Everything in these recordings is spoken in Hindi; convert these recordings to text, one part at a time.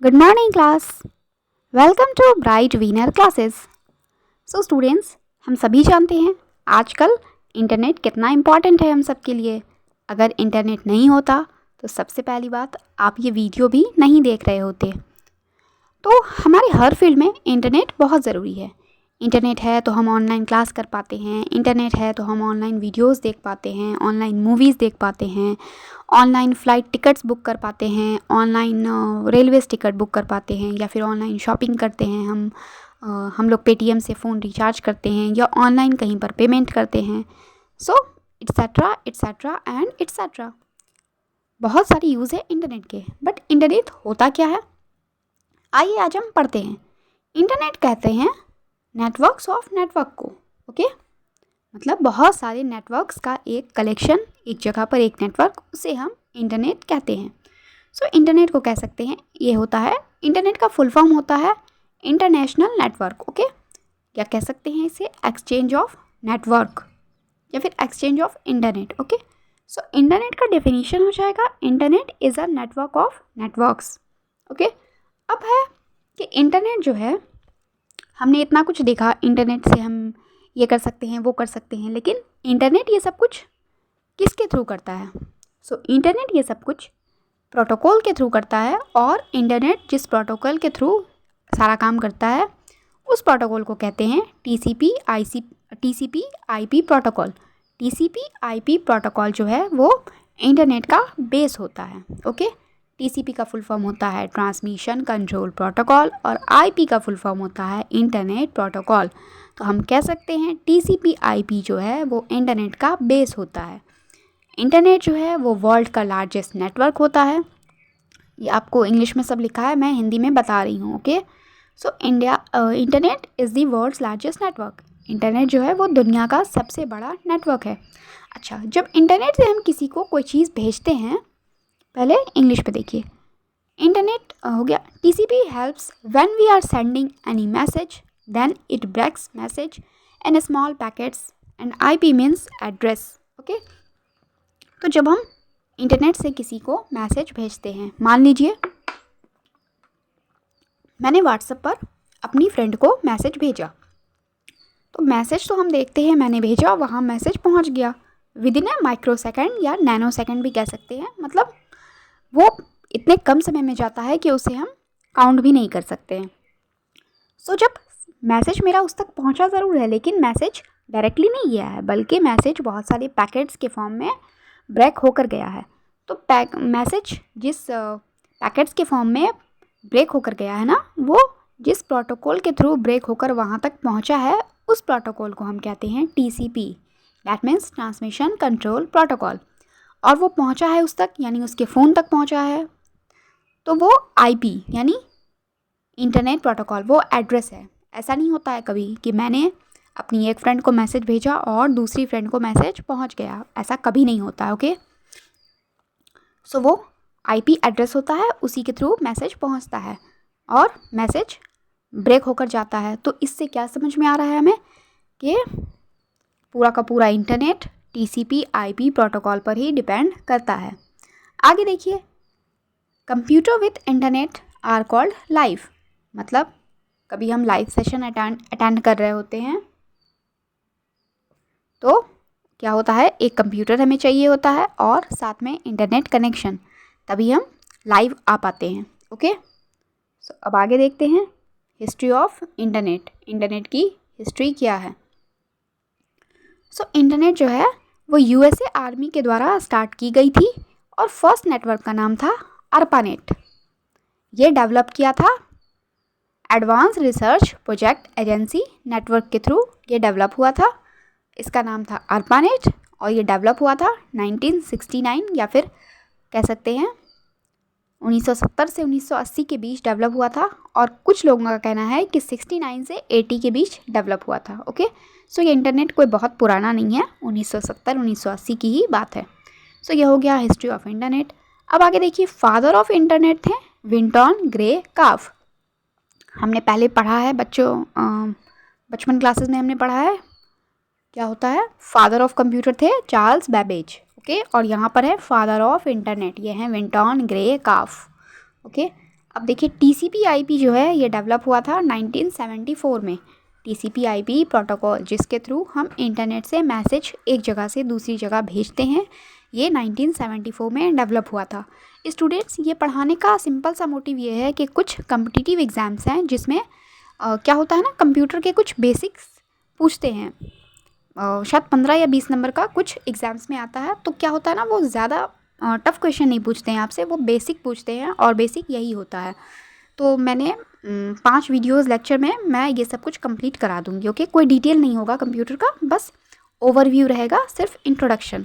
Good morning, class. Welcome to Bright Winner Classes. So students, हम सभी जानते हैं आजकल इंटरनेट कितना इम्पॉर्टेंट है हम सब के लिए. अगर इंटरनेट नहीं होता तो सबसे पहली बात आप ये वीडियो भी नहीं देख रहे होते. तो हमारे हर फील्ड में इंटरनेट बहुत ज़रूरी है. इंटरनेट है तो हम ऑनलाइन क्लास कर पाते हैं, इंटरनेट है तो हम ऑनलाइन वीडियोस देख पाते हैं, ऑनलाइन मूवीज़ देख पाते हैं, ऑनलाइन फ़्लाइट टिकट्स बुक कर पाते हैं, ऑनलाइन रेलवेज़ टिकट बुक कर पाते हैं, या फिर ऑनलाइन शॉपिंग करते हैं. हम लोग पेटीएम से फ़ोन रिचार्ज करते हैं या ऑनलाइन कहीं पर पेमेंट करते हैं. सो इट्सेट्रा इट्सेट्रा एंड इट्सेट्रा. बहुत सारे यूज़ है इंटरनेट के. बट इंटरनेट होता क्या है, आइए आज हम पढ़ते हैं. इंटरनेट कहते हैं नेटवर्क्स ऑफ नेटवर्क को. ओके मतलब बहुत सारे नेटवर्क्स का एक कलेक्शन, एक जगह पर एक नेटवर्क, उसे हम इंटरनेट कहते हैं. सो इंटरनेट को कह सकते हैं, ये होता है, इंटरनेट का फुल फॉर्म होता है इंटरनेशनल नेटवर्क. ओके क्या कह सकते हैं इसे, एक्सचेंज ऑफ नेटवर्क या फिर exchange of internet. Okay so internet का डेफिनेशन हो जाएगा, internet is a network of networks. Okay अब है कि इंटरनेट जो है, हमने इतना कुछ देखा, इंटरनेट से हम ये कर सकते हैं, वो कर सकते हैं, लेकिन इंटरनेट ये सब कुछ किसके थ्रू करता है. सो इंटरनेट ये सब कुछ प्रोटोकॉल के थ्रू करता है. और इंटरनेट जिस प्रोटोकॉल के थ्रू सारा काम करता है उस प्रोटोकॉल को कहते हैं TCP IP protocol. TCP IP protocol जो है वो इंटरनेट का बेस होता है. ओके टीसीपी का फुल फॉर्म होता है ट्रांसमिशन कंट्रोल प्रोटोकॉल और आईपी का फुल फॉर्म होता है इंटरनेट प्रोटोकॉल. तो हम कह सकते हैं टीसीपी आईपी जो है वो इंटरनेट का बेस होता है. इंटरनेट जो है वो वर्ल्ड का लार्जेस्ट नेटवर्क होता है. ये आपको इंग्लिश में सब लिखा है, मैं हिंदी में बता रही हूँ. Okay so internet is the world's largest network. Internet जो है वो दुनिया का सबसे बड़ा नेटवर्क है. अच्छा, जब इंटरनेट से हम किसी को कोई चीज़ भेजते हैं, पहले इंग्लिश पे देखिए. इंटरनेट हो गया, TCP helps when we are sending any message, then it breaks message in small packets and IP means address. Okay तो जब हम इंटरनेट से किसी को मैसेज भेजते हैं, मान लीजिए मैंने व्हाट्सएप पर अपनी फ्रेंड को मैसेज भेजा, तो मैसेज तो हम देखते हैं, मैंने भेजा, वहाँ मैसेज पहुँच गया with in A micro second या नैनो सेकेंड भी कह सकते हैं. मतलब वो इतने कम समय में जाता है कि उसे हम काउंट भी नहीं कर सकते हैं. सो जब मैसेज मेरा उस तक पहुंचा ज़रूर है, लेकिन मैसेज डायरेक्टली नहीं गया है, बल्कि मैसेज बहुत सारे पैकेट्स के फॉर्म में ब्रेक होकर गया है. तो मैसेज जिस पैकेट्स के फॉर्म में ब्रेक होकर गया है ना, वो जिस प्रोटोकॉल के थ्रू ब्रेक होकर वहाँ तक पहुँचा है, उस प्रोटोकॉल को हम कहते हैं TCP. That means transmission control protocol. और वो पहुंचा है उस तक, यानी उसके फ़ोन तक पहुंचा है, तो वो आईपी यानी इंटरनेट प्रोटोकॉल, वो एड्रेस है. ऐसा नहीं होता है कभी कि मैंने अपनी एक फ्रेंड को मैसेज भेजा और दूसरी फ्रेंड को मैसेज पहुंच गया, ऐसा कभी नहीं होता है. ओके सो वो आईपी एड्रेस होता है, उसी के थ्रू मैसेज पहुंचता है और मैसेज ब्रेक होकर जाता है. तो इससे क्या समझ में आ रहा है हमें कि पूरा का पूरा इंटरनेट टीसीपी आईपी प्रोटोकॉल पर ही डिपेंड करता है. आगे देखिए, computer with internet are called live. मतलब कभी हम लाइव सेशन अटेंड कर रहे होते हैं, तो क्या होता है, एक कंप्यूटर हमें चाहिए होता है और साथ में इंटरनेट कनेक्शन, तभी हम लाइव आ पाते हैं. ओके सो अब आगे देखते हैं हिस्ट्री ऑफ इंटरनेट. इंटरनेट की हिस्ट्री क्या है. सो इंटरनेट जो है वो यूएसए आर्मी के द्वारा स्टार्ट की गई थी और फर्स्ट नेटवर्क का नाम था ARPANET. ये डेवलप किया था advance research project agency network के थ्रू ये डेवलप हुआ था. इसका नाम था ARPANET और ये डेवलप हुआ था 1969 या फिर कह सकते हैं 1970 से 1980 के बीच डेवलप हुआ था. और कुछ लोगों का कहना है कि 69 से 80 के बीच डेवलप हुआ था. ओके सो ये इंटरनेट कोई बहुत पुराना नहीं है, 1970-1980 की ही बात है. सो ये हो गया हिस्ट्री ऑफ इंटरनेट. अब आगे देखिए, फादर ऑफ इंटरनेट थे विंटन ग्रे काफ. हमने पहले पढ़ा है बचपन क्लासेस में हमने पढ़ा है क्या होता है. फादर ऑफ कंप्यूटर थे चार्ल्स बैबेज. ओके और यहाँ पर है फादर ऑफ इंटरनेट, ये हैं विंटन ग्रे काफ. ओके अब देखिए TCP/IP जो है ये डेवलप हुआ था 1974 में। TCP/IP प्रोटोकॉल जिसके थ्रू हम इंटरनेट से मैसेज एक जगह से दूसरी जगह भेजते हैं, ये 1974 में डेवलप हुआ था। स्टूडेंट्स, ये पढ़ाने का सिंपल सा मोटिव ये है कि कुछ कम्पिटिटिव एग्ज़ाम्स हैं जिसमें क्या होता है ना, कंप्यूटर के कुछ बेसिक्स पूछते हैं। शायद 15 या 20 नंबर का कुछ एग्ज़ाम्स में आता है। तो क्या होता है ना, वो ज़्यादा टफ़ क्वेश्चन नहीं पूछते हैं आपसे, वो बेसिक पूछते हैं और बेसिक यही होता है। तो मैंने 5 वीडियोज़ लेक्चर में मैं ये सब कुछ कंप्लीट करा दूँगी। ओके, कोई डिटेल नहीं होगा कंप्यूटर का, बस ओवरव्यू रहेगा, सिर्फ इंट्रोडक्शन।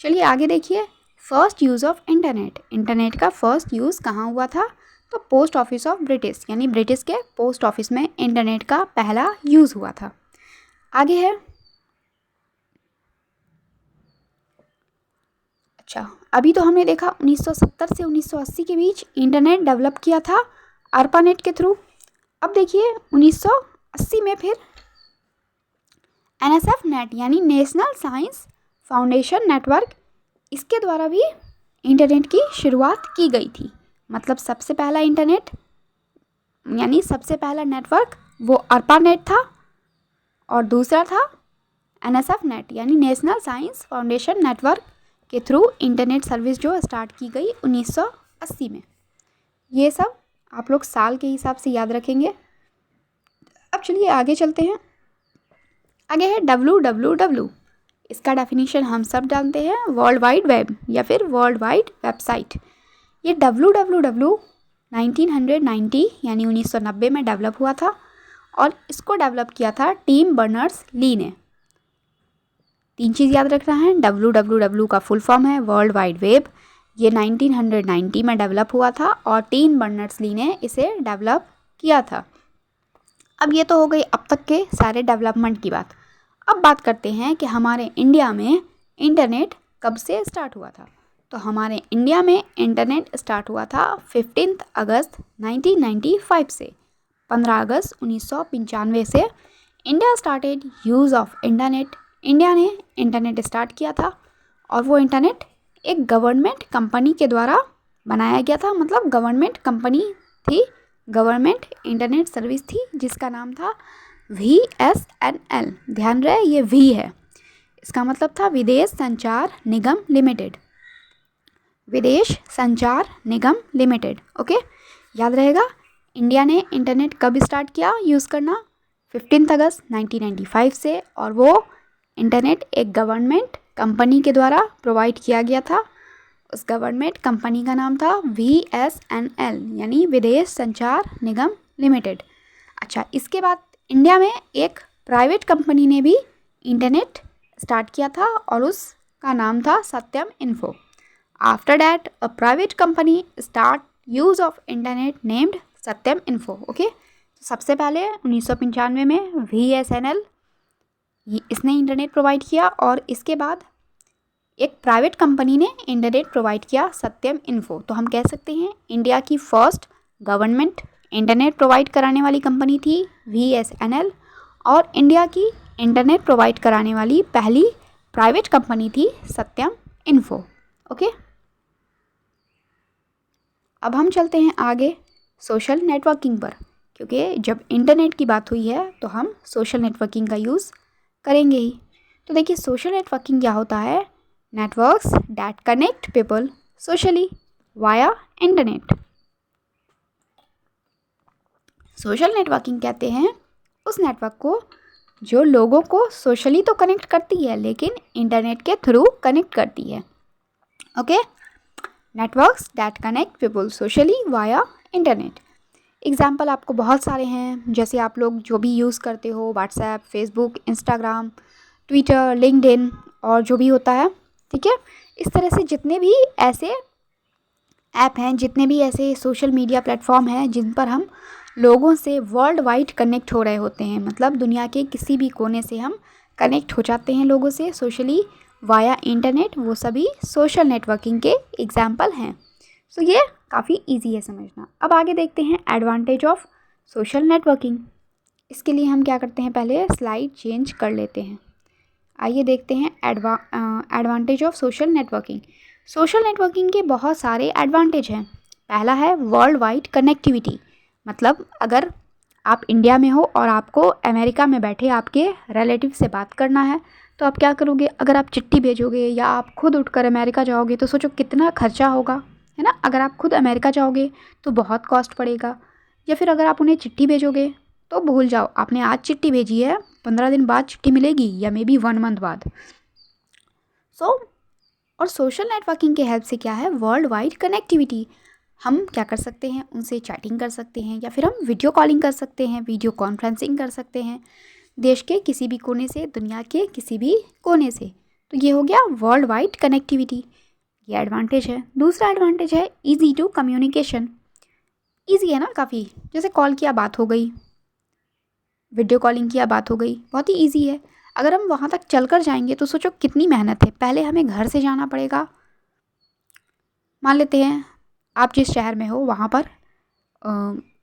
चलिए आगे देखिए, first use of internet. Internet का फर्स्ट यूज़ कहाँ हुआ था? तो पोस्ट ऑफिस ऑफ ब्रिटिश, यानी ब्रिटिश के पोस्ट ऑफिस में इंटरनेट का पहला यूज़ हुआ था। आगे है, अच्छा अभी तो हमने देखा 1970 से 1980 के बीच इंटरनेट डेवलप किया था ARPANET के थ्रू। अब देखिए 1980 में फिर NSF नेट यानी नेशनल साइंस फाउंडेशन नेटवर्क, इसके द्वारा भी इंटरनेट की शुरुआत की गई थी। मतलब सबसे पहला इंटरनेट यानी सबसे पहला नेटवर्क वो ARPANET था और दूसरा था NSF नेट यानी नेशनल साइंस फाउंडेशन नेटवर्क के थ्रू इंटरनेट सर्विस जो स्टार्ट की गई 1980 में। ये सब आप लोग साल के हिसाब से याद रखेंगे। अब चलिए आगे चलते हैं। आगे है www। इसका डेफिनेशन हम सब जानते हैं, वर्ल्ड वाइड वेब या फिर वर्ल्ड वाइड वेबसाइट। ये www 1990 यानी 1990 में डेवलप हुआ था और इसको डेवलप किया था टिम बर्नर्स-ली ने। 3 चीज़ याद रखना है, www का फुल फॉर्म है वर्ल्ड वाइड वेब, ये 1990 में डेवलप हुआ था और टिम बर्नर्स-ली ने इसे डेवलप किया था। अब ये तो हो गई अब तक के सारे डेवलपमेंट की बात। अब बात करते हैं कि हमारे इंडिया में इंटरनेट कब से स्टार्ट हुआ था। तो हमारे इंडिया में इंटरनेट स्टार्ट हुआ था 15 अगस्त 1995 से। 15 अगस्त 1995 से India started use of internet. India ने इंटरनेट स्टार्ट किया था और वो इंटरनेट एक गवर्नमेंट कंपनी के द्वारा बनाया गया था। मतलब गवर्नमेंट कंपनी थी, गवर्नमेंट इंटरनेट सर्विस थी जिसका नाम था VSNL। ध्यान रहे ये V है, इसका मतलब था विदेश संचार निगम लिमिटेड, विदेश संचार निगम लिमिटेड। ओके, याद रहेगा। इंडिया ने इंटरनेट कब स्टार्ट किया यूज़ करना? 15 अगस्त 1995 से, और वो इंटरनेट एक गवर्नमेंट कंपनी के द्वारा प्रोवाइड किया गया था। उस गवर्नमेंट कंपनी का नाम था VSNL यानी विदेश संचार निगम लिमिटेड। अच्छा, इसके बाद इंडिया में एक प्राइवेट कंपनी ने भी इंटरनेट स्टार्ट किया था और उसका नाम था Satyam info. After that a private company start use of internet named Satyam info. Okay, सबसे पहले 1995 में VSNL इसने इंटरनेट प्रोवाइड किया और इसके बाद एक प्राइवेट कंपनी ने इंटरनेट प्रोवाइड किया सत्यम इन्फो। तो हम कह सकते हैं इंडिया की फर्स्ट गवर्नमेंट इंटरनेट प्रोवाइड कराने वाली कंपनी थी VSNL और इंडिया की इंटरनेट प्रोवाइड कराने वाली पहली प्राइवेट कंपनी थी सत्यम इन्फो। ओके, अब हम चलते हैं आगे सोशल नेटवर्किंग पर, क्योंकि जब इंटरनेट की बात हुई है तो हम सोशल नेटवर्किंग का यूज़ करेंगे ही। तो देखिए सोशल नेटवर्किंग क्या होता है? Networks that connect people socially via internet. Social networking कहते हैं उस नेटवर्क को जो लोगों को सोशली तो कनेक्ट करती है लेकिन इंटरनेट के थ्रू कनेक्ट करती है। Okay, networks that connect people socially via internet. Example आपको बहुत सारे हैं, जैसे आप लोग जो भी यूज़ करते हो WhatsApp, Facebook, Instagram, Twitter, LinkedIn और जो भी होता है, ठीक है। इस तरह से जितने भी ऐसे ऐप हैं, जितने भी ऐसे सोशल मीडिया प्लेटफॉर्म हैं जिन पर हम लोगों से वर्ल्ड वाइड कनेक्ट हो रहे होते हैं, मतलब दुनिया के किसी भी कोने से हम कनेक्ट हो जाते हैं लोगों से सोशली वाया इंटरनेट, वो सभी सोशल नेटवर्किंग के एग्जाम्पल हैं। सो ये काफ़ी इजी है समझना। अब आगे देखते हैं एडवांटेज ऑफ सोशल नेटवर्किंग। इसके लिए हम क्या करते हैं, पहले स्लाइड चेंज कर लेते हैं। आइए देखते हैं advantage of social networking. Social networking के बहुत सारे एडवांटेज हैं। पहला है वर्ल्ड वाइड कनेक्टिविटी, मतलब अगर आप इंडिया में हो और आपको अमेरिका में बैठे आपके रिलेटिव से बात करना है तो आप क्या करोगे, अगर आप चिट्ठी भेजोगे या आप खुद उठकर अमेरिका जाओगे तो सोचो कितना खर्चा होगा, है ना। अगर आप खुद अमेरिका जाओगे तो बहुत कॉस्ट पड़ेगा, या फिर अगर आप उन्हें चिट्ठी भेजोगे तो भूल जाओ, आपने आज चिट्ठी भेजी है 15 दिन बाद चिट्ठी मिलेगी या मे बी 1 मंथ बाद। और सोशल नेटवर्किंग के हेल्प से क्या है, वर्ल्ड वाइड कनेक्टिविटी, हम क्या कर सकते हैं, उनसे चैटिंग कर सकते हैं या फिर हम वीडियो कॉलिंग कर सकते हैं, वीडियो कॉन्फ्रेंसिंग कर सकते हैं देश के किसी भी कोने से, दुनिया के किसी भी कोने से। तो ये हो गया वर्ल्ड वाइड कनेक्टिविटी, ये एडवांटेज है। दूसरा एडवांटेज है ईजी टू कम्युनिकेशन, ईजी है ना काफ़ी, जैसे कॉल किया बात हो गई, वीडियो कॉलिंग किया बात हो गई, बहुत ही ईजी है। अगर हम वहाँ तक चलकर जाएंगे तो सोचो कितनी मेहनत है, पहले हमें घर से जाना पड़ेगा, मान लेते हैं आप जिस शहर में हो वहाँ पर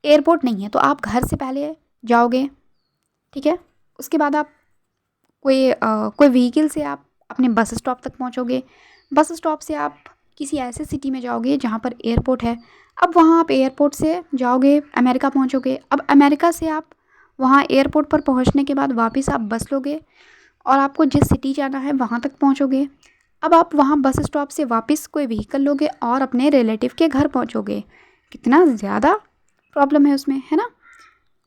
एयरपोर्ट नहीं है तो आप घर से पहले जाओगे, ठीक है। उसके बाद आप कोई व्हीकल से आप अपने बस स्टॉप तक पहुँचोगे, बस स्टॉप से आप किसी ऐसे सिटी में जाओगे जहाँ पर एयरपोर्ट है, अब वहाँ आप एयरपोर्ट से जाओगे अमेरिका पहुँचोगे, अब अमेरिका से आप वहाँ एयरपोर्ट पर पहुँचने के बाद वापस आप बस लोगे और आपको जिस सिटी जाना है वहाँ तक पहुँचोगे। अब आप वहाँ बस स्टॉप से वापस कोई व्हीकल लोगे और अपने रिलेटिव के घर पहुँचोगे, कितना ज़्यादा प्रॉब्लम है उसमें, है ना।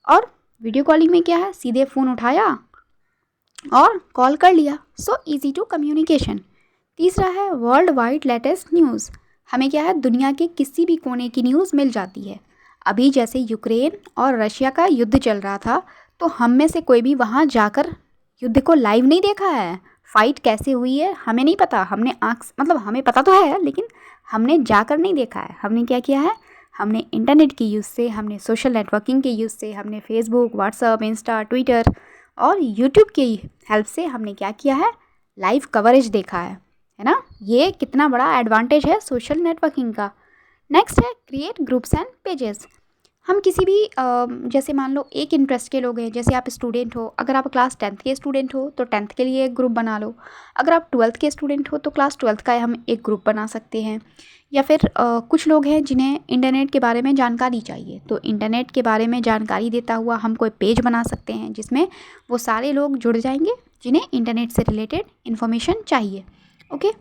और वीडियो कॉलिंग में क्या है, सीधे फ़ोन उठाया और कॉल कर लिया, सो इजी टू कम्युनिकेशन। तीसरा है वर्ल्ड वाइड लेटेस्ट न्यूज़, हमें क्या है दुनिया के किसी भी कोने की न्यूज़ मिल जाती है। अभी जैसे यूक्रेन और रशिया का युद्ध चल रहा था तो हम में से कोई भी वहाँ जाकर युद्ध को लाइव नहीं देखा है, फ़ाइट कैसे हुई है हमें नहीं पता, हमने मतलब हमें पता तो है लेकिन हमने जाकर नहीं देखा है। हमने क्या किया है, हमने इंटरनेट की यूज़ से, हमने सोशल नेटवर्किंग के यूज़ से, हमने फेसबुक, व्हाट्सअप, इंस्टा, ट्विटर और यूट्यूब की हेल्प से हमने क्या किया है, लाइव कवरेज देखा है ना। ये कितना बड़ा एडवांटेज है सोशल नेटवर्किंग का। नेक्स्ट है क्रिएट ग्रुप्स एंड पेजेस, हम किसी भी जैसे मान लो एक इंटरेस्ट के लोग हैं, जैसे आप स्टूडेंट हो, अगर आप क्लास 10th के स्टूडेंट हो तो 10th के लिए एक ग्रुप बना लो, अगर आप 12th के स्टूडेंट हो तो क्लास 12th का हम एक ग्रुप बना सकते हैं। या फिर कुछ लोग हैं जिन्हें इंटरनेट के बारे में जानकारी चाहिए तो इंटरनेट के बारे में जानकारी देता हुआ हम कोई पेज बना सकते हैं जिसमें वो सारे लोग जुड़ जाएंगे जिन्हें इंटरनेट से रिलेटेड इन्फॉर्मेशन चाहिए। ओके,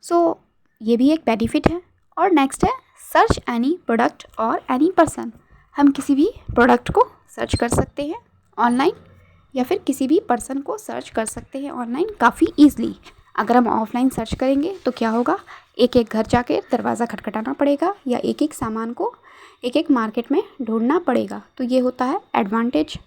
सो ये भी एक बेनिफिट है। और नेक्स्ट है सर्च एनी प्रोडक्ट और एनी पर्सन, हम किसी भी प्रोडक्ट को सर्च कर सकते हैं ऑनलाइन या फिर किसी भी पर्सन को सर्च कर सकते हैं ऑनलाइन काफ़ी ईजिली। अगर हम ऑफलाइन सर्च करेंगे तो क्या होगा, एक एक घर जाके दरवाज़ा खटखटाना पड़ेगा या एक एक सामान को एक एक मार्केट में ढूंढना पड़ेगा। तो ये होता है एडवांटेज